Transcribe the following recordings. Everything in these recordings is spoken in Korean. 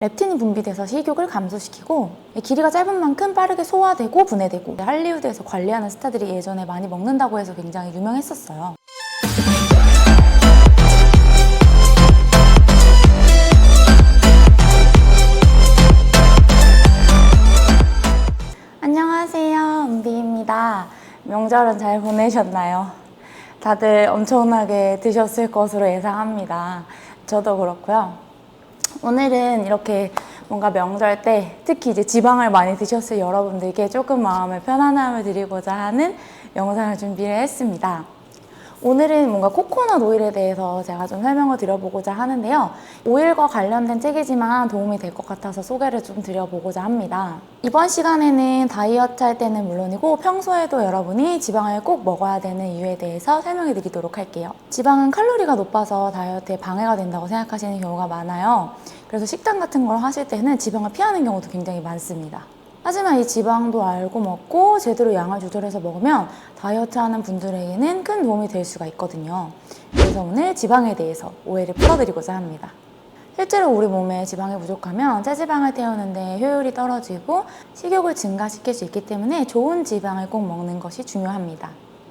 렙틴이 분비돼서 식욕을 감소시키고 길이가 짧은 만큼 빠르게 소화되고 분해되고 할리우드에서 관리하는 스타들이 예전에 많이 먹는다고 해서 굉장히 유명했었어요. 안녕하세요, 은비입니다. 명절은 잘 보내셨나요? 다들 엄청나게 드셨을 것으로 예상합니다. 저도 그렇고요. 오늘은 이렇게 뭔가 명절 때 특히 이제 지방을 많이 드셨을 여러분들께 조금 마음의 편안함을 드리고자 하는 영상을 준비를 했습니다. 오늘은 뭔가 코코넛 오일에 대해서 제가 좀 설명을 드려보고자 하는데요. 오일과 관련된 책이지만 도움이 될 것 같아서 소개를 좀 드려보고자 합니다. 이번 시간에는 다이어트 할 때는 물론이고 평소에도 여러분이 지방을 꼭 먹어야 되는 이유에 대해서 설명해 드리도록 할게요. 지방은 칼로리가 높아서 다이어트에 방해가 된다고 생각하시는 경우가 많아요. 그래서 식단 같은 걸 하실 때는 지방을 피하는 경우도 굉장히 많습니다. 하지만 이 지방도 알고 먹고 제대로 양을 조절해서 먹으면 다이어트 하는 분들에게는 큰 도움이 될 수가 있거든요. 그래서 오늘 지방에 대해서 오해를 풀어드리고자 합니다. 실제로 우리 몸에 지방이 부족하면 체지방을 태우는데 효율이 떨어지고 식욕을 증가시킬 수 있기 때문에 좋은 지방을 꼭 먹는 것이 중요합니다.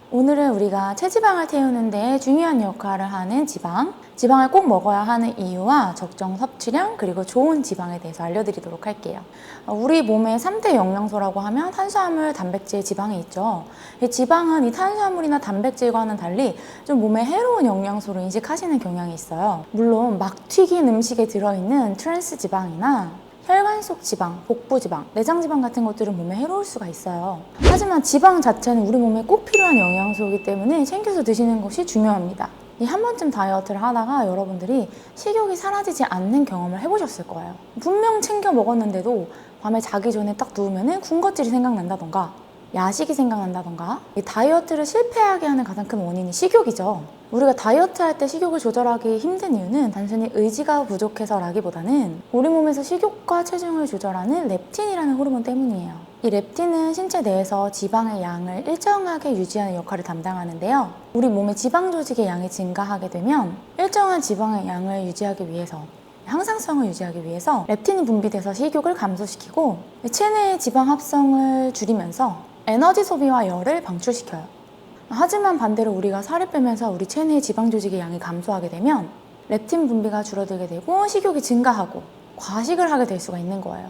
오늘은 우리가 체지방을 태우는데 중요한 역할을 하는 지방을 꼭 먹어야 하는 이유와 적정 섭취량, 그리고 좋은 지방에 대해서 알려드리도록 할게요. 우리 몸의 3대 영양소라고 하면 탄수화물, 단백질, 지방이 있죠. 이 지방은 이 탄수화물이나 단백질과는 달리 좀 몸에 해로운 영양소로 인식하시는 경향이 있어요. 물론 막 튀긴 음식에 들어있는 트랜스 지방이나 혈관 속 지방, 복부 지방, 내장 지방 같은 것들은 몸에 해로울 수가 있어요. 하지만 지방 자체는 우리 몸에 꼭 필요한 영양소이기 때문에 챙겨서 드시는 것이 중요합니다. 한 번쯤 다이어트를 하다가 여러분들이 식욕이 사라지지 않는 경험을 해보셨을 거예요. 분명 챙겨 먹었는데도 밤에 자기 전에 딱 누우면 군것질이 생각난다던가 야식이 생각난다던가. 이 다이어트를 실패하게 하는 가장 큰 원인이 식욕이죠. 우리가 다이어트 할 때 식욕을 조절하기 힘든 이유는 단순히 의지가 부족해서라기보다는 우리 몸에서 식욕과 체중을 조절하는 렙틴이라는 호르몬 때문이에요. 이 렙틴은 신체 내에서 지방의 양을 일정하게 유지하는 역할을 담당하는데요. 우리 몸의 지방 조직의 양이 증가하게 되면 일정한 지방의 양을 유지하기 위해서, 항상성을 유지하기 위해서 렙틴이 분비돼서 식욕을 감소시키고 체내의 지방 합성을 줄이면서 에너지 소비와 열을 방출시켜요. 하지만 반대로 우리가 살을 빼면서 우리 체내의 지방 조직의 양이 감소하게 되면 렙틴 분비가 줄어들게 되고 식욕이 증가하고 과식을 하게 될 수가 있는 거예요.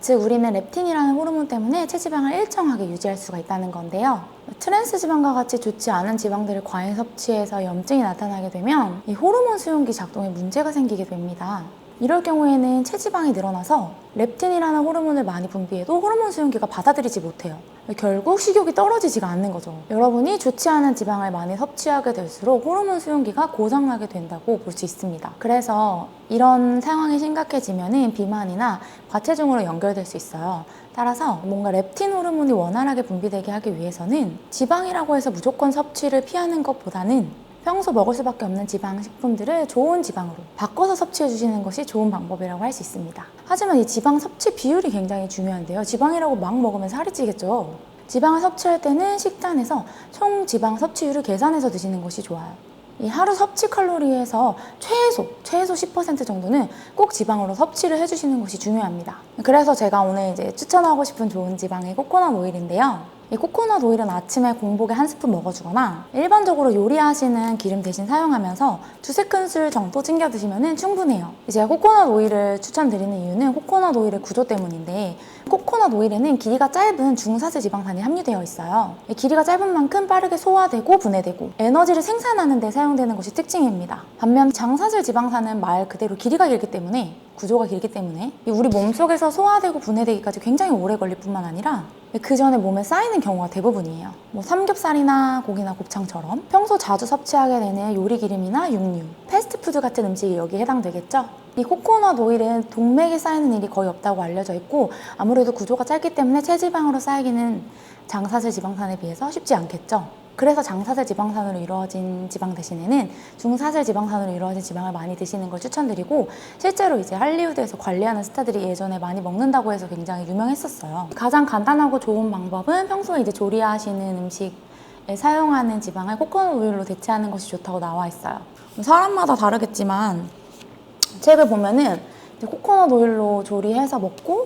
즉 우리는 렙틴이라는 호르몬 때문에 체지방을 일정하게 유지할 수가 있다는 건데요. 트랜스 지방과 같이 좋지 않은 지방들을 과잉 섭취해서 염증이 나타나게 되면 이 호르몬 수용기 작동에 문제가 생기게 됩니다. 이럴 경우에는 체지방이 늘어나서 렙틴이라는 호르몬을 많이 분비해도 호르몬 수용기가 받아들이지 못해요. 결국 식욕이 떨어지지가 않는 거죠. 여러분이 좋지 않은 지방을 많이 섭취하게 될수록 호르몬 수용기가 고장나게 된다고 볼 수 있습니다. 그래서 이런 상황이 심각해지면 비만이나 과체중으로 연결될 수 있어요. 따라서 뭔가 렙틴 호르몬이 원활하게 분비되게 하기 위해서는 지방이라고 해서 무조건 섭취를 피하는 것보다는 평소 먹을 수밖에 없는 지방 식품들을 좋은 지방으로 바꿔서 섭취해 주시는 것이 좋은 방법이라고 할 수 있습니다. 하지만 이 지방 섭취 비율이 굉장히 중요한데요. 지방이라고 막 먹으면 살이 찌겠죠. 지방을 섭취할 때는 식단에서 총 지방 섭취율을 계산해서 드시는 것이 좋아요. 이 하루 섭취 칼로리에서 최소 10% 정도는 꼭 지방으로 섭취를 해주시는 것이 중요합니다. 그래서 제가 오늘 이제 추천하고 싶은 좋은 지방이 코코넛 오일인데요. 이 코코넛 오일은 아침에 공복에 한 스푼 먹어주거나 일반적으로 요리하시는 기름 대신 사용하면서 2-3큰술 정도 챙겨 드시면 충분해요. 제가 코코넛 오일을 추천드리는 이유는 코코넛 오일의 구조 때문인데, 코코넛 오일에는 길이가 짧은 중사슬 지방산이 함유되어 있어요. 길이가 짧은 만큼 빠르게 소화되고 분해되고 에너지를 생산하는 데 사용되는 것이 특징입니다. 반면 장사슬 지방산은 말 그대로 길이가 길기 때문에, 구조가 길기 때문에 우리 몸속에서 소화되고 분해되기까지 굉장히 오래 걸릴 뿐만 아니라 그 전에 몸에 쌓이는 경우가 대부분이에요. 삼겹살이나 고기나 곱창처럼 평소 자주 섭취하게 되는 요리 기름이나 육류, 패스트푸드 같은 음식이 여기에 해당되겠죠. 이 코코넛 오일은 동맥에 쌓이는 일이 거의 없다고 알려져 있고, 아무래도 구조가 짧기 때문에 체지방으로 쌓이기는 장사슬 지방산에 비해서 쉽지 않겠죠. 그래서 장사슬 지방산으로 이루어진 지방 대신에는 중사슬 지방산으로 이루어진 지방을 많이 드시는 걸 추천드리고, 실제로 이제 할리우드에서 관리하는 스타들이 예전에 많이 먹는다고 해서 굉장히 유명했었어요. 가장 간단하고 좋은 방법은 평소에 이제 조리하시는 음식에 사용하는 지방을 코코넛 오일로 대체하는 것이 좋다고 나와 있어요. 사람마다 다르겠지만 책을 보면은 이제 코코넛 오일로 조리해서 먹고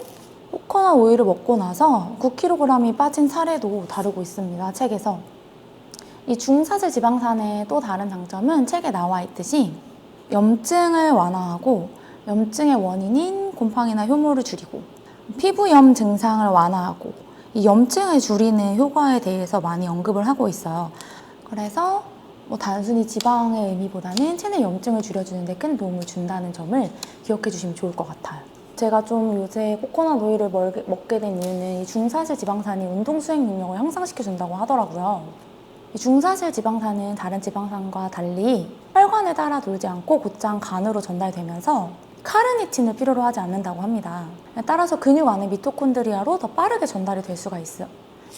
코코넛 오일을 먹고 나서 9kg이 빠진 사례도 다루고 있습니다. 책에서. 이 중사슬 지방산의 또 다른 장점은 책에 나와 있듯이 염증을 완화하고 염증의 원인인 곰팡이나 효모를 줄이고 피부염 증상을 완화하고 이 염증을 줄이는 효과에 대해서 많이 언급을 하고 있어요. 그래서 단순히 지방의 의미보다는 체내 염증을 줄여주는 데 큰 도움을 준다는 점을 기억해 주시면 좋을 것 같아요. 제가 좀 요새 코코넛 오일을 먹게 된 이유는 이 중사슬 지방산이 운동 수행 능력을 향상시켜 준다고 하더라고요. 이 중사슬 지방산은 다른 지방산과 달리 혈관을 따라 돌지 않고 곧장 간으로 전달되면서 카르니틴을 필요로 하지 않는다고 합니다. 따라서 근육 안의 미토콘드리아로 더 빠르게 전달이 될 수가 있어요.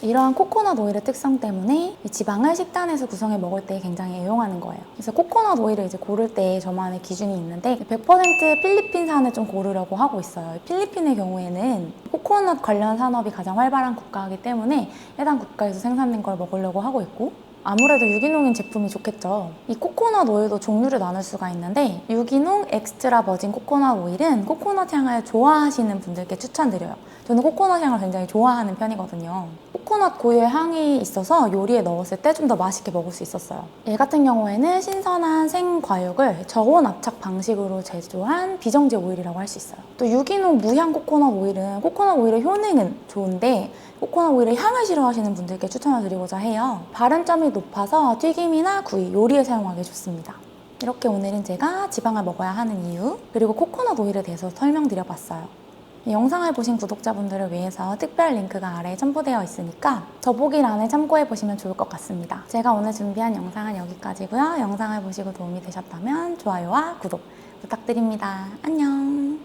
이러한 코코넛 오일의 특성 때문에 이 지방을 식단에서 구성해 먹을 때 굉장히 애용하는 거예요. 그래서 코코넛 오일을 이제 고를 때 저만의 기준이 있는데 100% 필리핀산을 좀 고르려고 하고 있어요. 필리핀의 경우에는 코코넛 관련 산업이 가장 활발한 국가이기 때문에 해당 국가에서 생산된 걸 먹으려고 하고 있고, 아무래도 유기농인 제품이 좋겠죠. 이 코코넛 오일도 종류를 나눌 수가 있는데 유기농 엑스트라 버진 코코넛 오일은 코코넛 향을 좋아하시는 분들께 추천드려요. 저는 코코넛 향을 굉장히 좋아하는 편이거든요. 코코넛 고유의 향이 있어서 요리에 넣었을 때 좀 더 맛있게 먹을 수 있었어요. 얘 같은 경우에는 신선한 생과육을 저온 압착 방식으로 제조한 비정제 오일이라고 할 수 있어요. 또 유기농 무향 코코넛 오일은 코코넛 오일의 효능은 좋은데 코코넛 오일의 향을 싫어하시는 분들께 추천을 드리고자 해요. 발연점이 높아서 튀김이나 구이, 요리에 사용하기 좋습니다. 이렇게 오늘은 제가 지방을 먹어야 하는 이유, 그리고 코코넛 오일에 대해서 설명드려봤어요. 이 영상을 보신 구독자분들을 위해서 특별 링크가 아래에 첨부되어 있으니까 더보기란을 참고해보시면 좋을 것 같습니다. 제가 오늘 준비한 영상은 여기까지고요. 영상을 보시고 도움이 되셨다면 좋아요와 구독 부탁드립니다. 안녕!